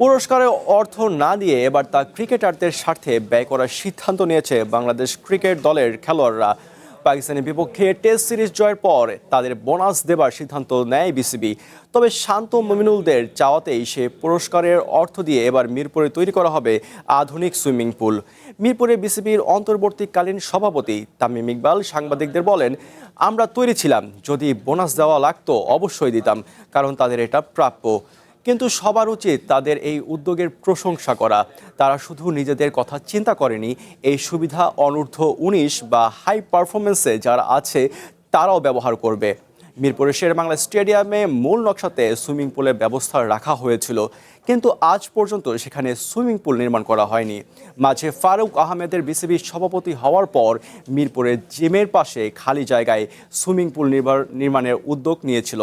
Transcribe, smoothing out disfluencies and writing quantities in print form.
পুরস্কারে অর্থ না দিয়ে এবার তা ক্রিকেটারদের স্বার্থে ব্যয় করার সিদ্ধান্ত নিয়েছে বাংলাদেশ ক্রিকেট দলের খেলোয়াড়রা। পাকিস্তানের বিপক্ষে টেস্ট সিরিজ জয়ের পর তাদের বোনাস দেবার সিদ্ধান্ত নেয় বিসিবি। তবে শান্ত মমিনুলদের চাওয়াতেই সে পুরস্কারের অর্থ দিয়ে এবার মিরপুরে তৈরি করা হবে আধুনিক সুইমিং পুল। মিরপুরে বিসিবির অন্তর্বর্তীকালীন সভাপতি তামিম ইকবাল সাংবাদিকদের বলেন, আমরা তৈরি ছিলাম, যদি বোনাস দেওয়া লাগতো অবশ্যই দিতাম, কারণ তাদের এটা প্রাপ্য। কিন্তু সবার উচিত তাদের এই উদ্যোগের প্রশংসা করা। তারা শুধু নিজেদের কথা চিন্তা করেনি, এই সুবিধা অনূর্ধ্ব-19 বা হাই পারফরমেন্সে যারা আছে তারাও ব্যবহার করবে। মিরপুরের শেরেবাংলা স্টেডিয়ামে মূল নকশাতে সুইমিং পুলের ব্যবস্থা রাখা হয়েছিল, কিন্তু আজ পর্যন্ত সেখানে সুইমিং পুল নির্মাণ করা হয়নি। মাঝে ফারুক আহমেদের বিসিবির সভাপতি হওয়ার পর মিরপুরের জিমের পাশে খালি জায়গায় সুইমিং পুল নির্মাণের উদ্যোগ নিয়েছিল।